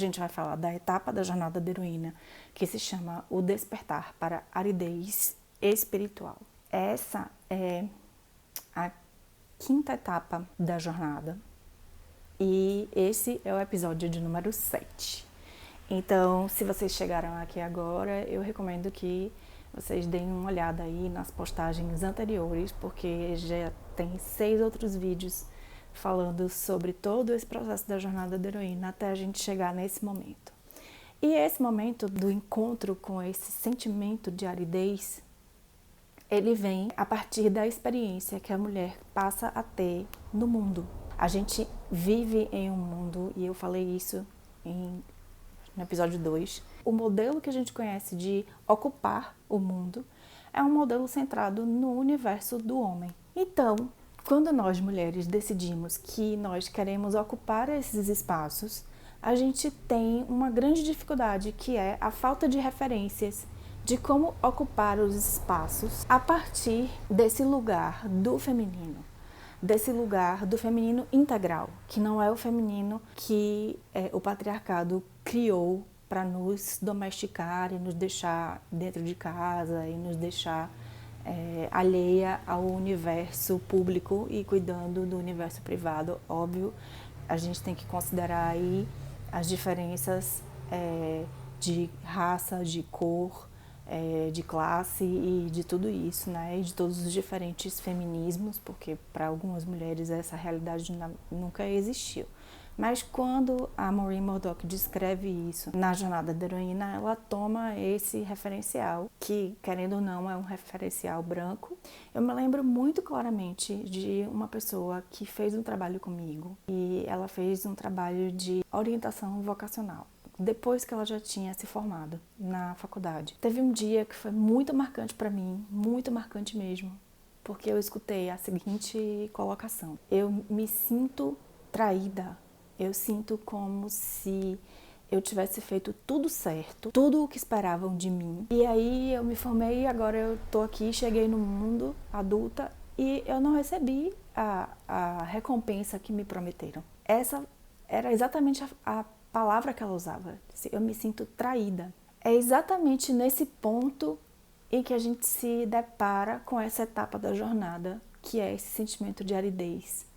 a gente vai falar da etapa da jornada da heroína, que se chama o despertar para a aridez espiritual. Essa é a quinta etapa da jornada e esse é o episódio de número 7. Então, se vocês chegaram aqui agora, eu recomendo que vocês deem uma olhada aí nas postagens anteriores, porque já tem 6 outros vídeos falando sobre todo esse processo da jornada da heroína até a gente chegar nesse momento. E esse momento do encontro com esse sentimento de aridez, ele vem a partir da experiência que a mulher passa a ter no mundo. A gente vive em um mundo, e eu falei isso no episódio 2, o modelo que a gente conhece de ocupar o mundo é um modelo centrado no universo do homem. Então, quando nós mulheres decidimos que nós queremos ocupar esses espaços, a gente tem uma grande dificuldade, que é a falta de referências de como ocupar os espaços a partir desse lugar do feminino. Desse lugar do feminino integral, que não é o feminino que o patriarcado criou para nos domesticar e nos deixar dentro de casa e nos deixar alheia ao universo público e cuidando do universo privado. Óbvio, a gente tem que considerar aí as diferenças de raça, de cor, de classe e de tudo isso, né? E de todos os diferentes feminismos, porque para algumas mulheres essa realidade nunca existiu. Mas quando a Maureen Murdock descreve isso na jornada da heroína, ela toma esse referencial, que, querendo ou não, é um referencial branco. Eu me lembro muito claramente de uma pessoa que fez um trabalho comigo, e ela fez um trabalho de orientação vocacional, depois que ela já tinha se formado na faculdade. Teve um dia que foi muito marcante para mim, muito marcante mesmo, porque eu escutei a seguinte colocação: eu me sinto traída. Eu sinto como se eu tivesse feito tudo certo, tudo o que esperavam de mim. E aí eu me formei e agora eu tô aqui, cheguei no mundo adulta e eu não recebi a recompensa que me prometeram. Essa era exatamente a palavra que ela usava. Eu me sinto traída. É exatamente nesse ponto em que a gente se depara com essa etapa da jornada, que é esse sentimento de aridez.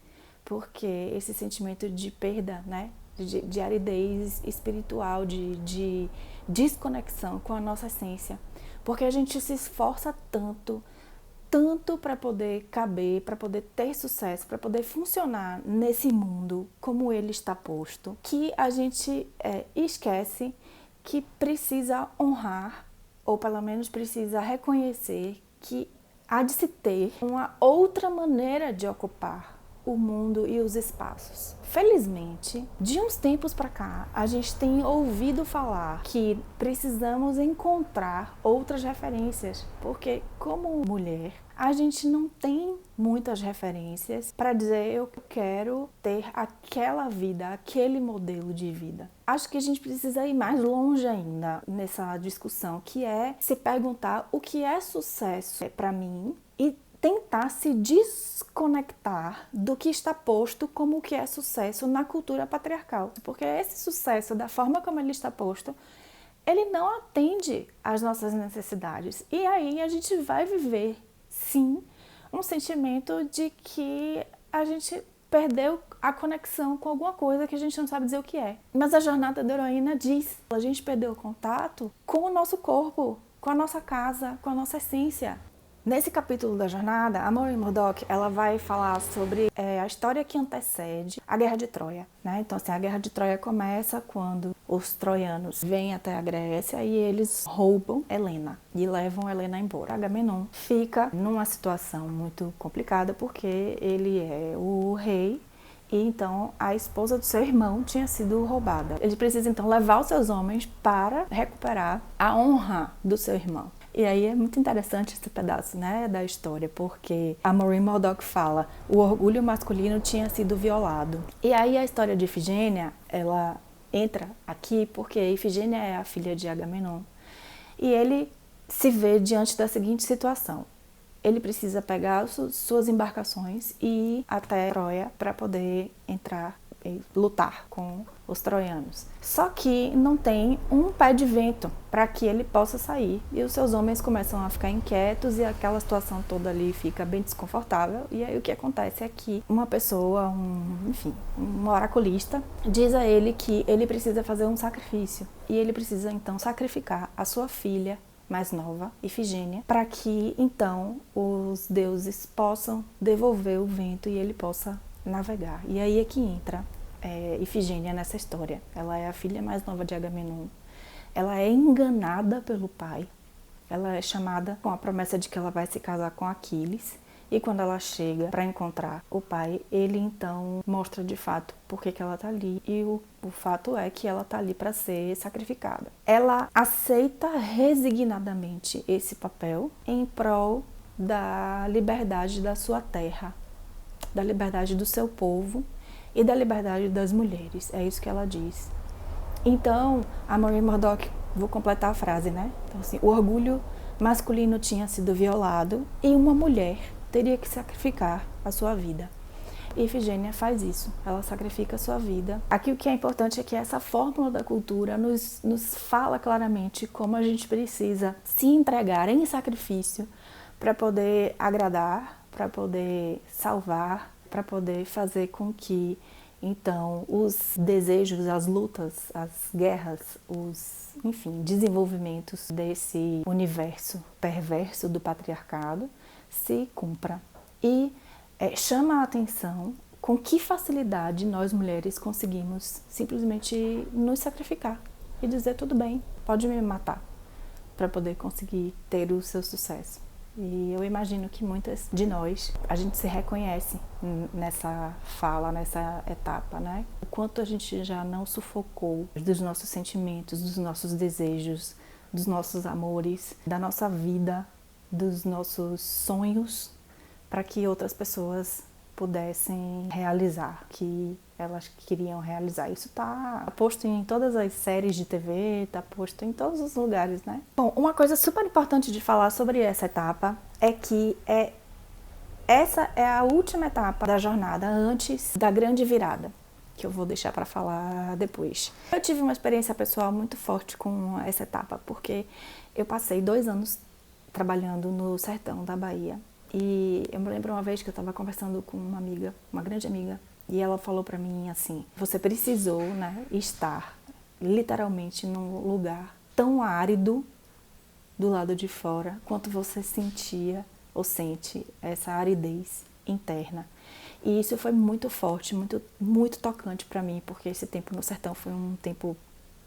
Porque esse sentimento de perda, né, de aridez espiritual, de desconexão com a nossa essência. Porque a gente se esforça tanto para poder caber, para poder ter sucesso, para poder funcionar nesse mundo como ele está posto, que a gente esquece que precisa honrar, ou pelo menos precisa reconhecer que há de se ter uma outra maneira de ocupar o mundo e os espaços. Felizmente, de uns tempos para cá, a gente tem ouvido falar que precisamos encontrar outras referências, porque como mulher, a gente não tem muitas referências para dizer eu quero ter aquela vida, aquele modelo de vida. Acho que a gente precisa ir mais longe ainda nessa discussão, que é se perguntar o que é sucesso para mim e tentar se desconectar do que está posto como o que é sucesso na cultura patriarcal. Porque esse sucesso, da forma como ele está posto, ele não atende às nossas necessidades. E aí a gente vai viver, sim, um sentimento de que a gente perdeu a conexão com alguma coisa que a gente não sabe dizer o que é. Mas a jornada da heroína diz: a gente perdeu o contato com o nosso corpo, com a nossa casa, com a nossa essência. Nesse capítulo da jornada, a Maureen Murdock, ela vai falar sobre a história que antecede a Guerra de Troia, né? Então, assim, a Guerra de Troia começa quando os troianos vêm até a Grécia e eles roubam Helena e levam Helena embora. Agamenon fica numa situação muito complicada porque ele é o rei e então a esposa do seu irmão tinha sido roubada. Ele precisa então levar os seus homens para recuperar a honra do seu irmão. E aí é muito interessante esse pedaço, né, da história, porque a Maureen Murdock fala: o orgulho masculino tinha sido violado. E aí a história de Ifigênia, ela entra aqui porque Ifigênia é a filha de Agamenon. E ele se vê diante da seguinte situação: ele precisa pegar suas embarcações e ir até Troia para poder entrar lutar com os troianos. Só que não tem um pé de vento para que ele possa sair. E os seus homens começam a ficar inquietos e aquela situação toda ali fica bem desconfortável. E aí o que acontece é que uma pessoa, um oraculista, diz a ele que ele precisa fazer um sacrifício. E ele precisa então sacrificar a sua filha mais nova, Ifigênia, para que então os deuses possam devolver o vento e ele possa navegar. E aí é que entra Ifigênia nessa história. Ela é a filha mais nova de Agamenon. Ela é enganada pelo pai. Ela é chamada com a promessa de que ela vai se casar com Aquiles. E quando ela chega para encontrar o pai, ele então mostra de fato por que ela está ali. E o fato é que ela está ali para ser sacrificada. Ela aceita resignadamente esse papel em prol da liberdade da sua terra, da liberdade do seu povo e da liberdade das mulheres. É isso que ela diz. Então, a Maureen Murdoch, vou completar a frase, né? Então, assim, o orgulho masculino tinha sido violado e uma mulher teria que sacrificar a sua vida. E Ifigênia faz isso, ela sacrifica a sua vida. Aqui o que é importante é que essa fórmula da cultura nos fala claramente como a gente precisa se entregar em sacrifício para poder agradar, para poder salvar, para poder fazer com que, então, os desejos, as lutas, as guerras, desenvolvimentos desse universo perverso do patriarcado se cumpra. E chama a atenção com que facilidade nós mulheres conseguimos simplesmente nos sacrificar e dizer tudo bem, pode me matar, para poder conseguir ter o seu sucesso. E eu imagino que muitas de nós, a gente se reconhece nessa fala, nessa etapa, né? O quanto a gente já não sufocou dos nossos sentimentos, dos nossos desejos, dos nossos amores, da nossa vida, dos nossos sonhos, para que outras pessoas pudessem realizar, que elas queriam realizar. Isso está posto em todas as séries de TV, está posto em todos os lugares, né? Bom, uma coisa super importante de falar sobre essa etapa é que essa é a última etapa da jornada antes da grande virada, que eu vou deixar para falar depois. Eu tive uma experiência pessoal muito forte com essa etapa, porque eu passei 2 anos trabalhando no sertão da Bahia. E eu me lembro uma vez que eu estava conversando com uma amiga, uma grande amiga, e ela falou para mim assim: você precisou, né, estar literalmente num lugar tão árido do lado de fora quanto você sentia ou sente essa aridez interna. E isso foi muito forte, muito, muito tocante para mim, porque esse tempo no sertão foi um tempo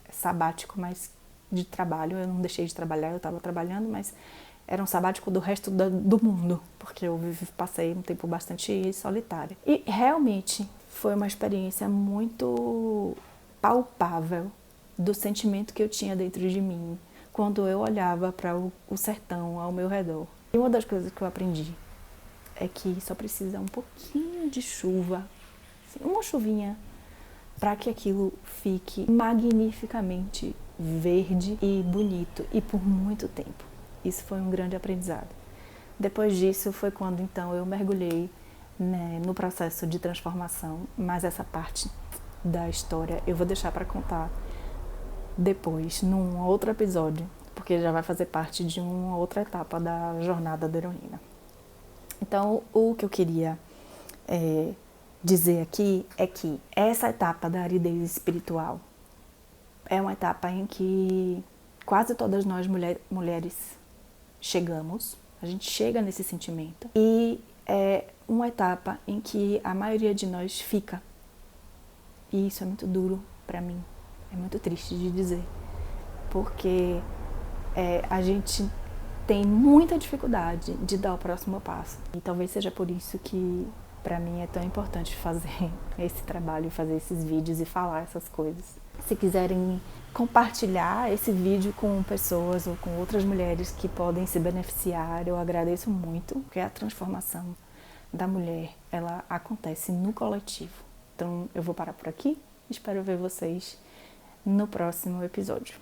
sabático, mas de trabalho. Eu não deixei de trabalhar, eu estava trabalhando, mas era um sabático do resto do mundo, porque eu passei um tempo bastante solitária. E realmente foi uma experiência muito palpável do sentimento que eu tinha dentro de mim quando eu olhava para o sertão ao meu redor. E uma das coisas que eu aprendi é que só precisa um pouquinho de chuva, assim, uma chuvinha, para que aquilo fique magnificamente verde e bonito e por muito tempo. Isso foi um grande aprendizado. Depois disso foi quando então eu mergulhei, né, no processo de transformação, mas essa parte da história eu vou deixar para contar depois, num outro episódio, porque já vai fazer parte de uma outra etapa da jornada da heroína. Então, o que eu queria dizer aqui é que essa etapa da aridez espiritual é uma etapa em que quase todas nós mulheres chegamos, a gente chega nesse sentimento, e é uma etapa em que a maioria de nós fica. E isso é muito duro para mim, é muito triste de dizer, porque a gente tem muita dificuldade de dar o próximo passo. E talvez seja por isso que para mim é tão importante fazer esse trabalho, fazer esses vídeos e falar essas coisas. Se quiserem compartilhar esse vídeo com pessoas ou com outras mulheres que podem se beneficiar, eu agradeço muito, porque a transformação da mulher, ela acontece no coletivo. Então eu vou parar por aqui, espero ver vocês no próximo episódio.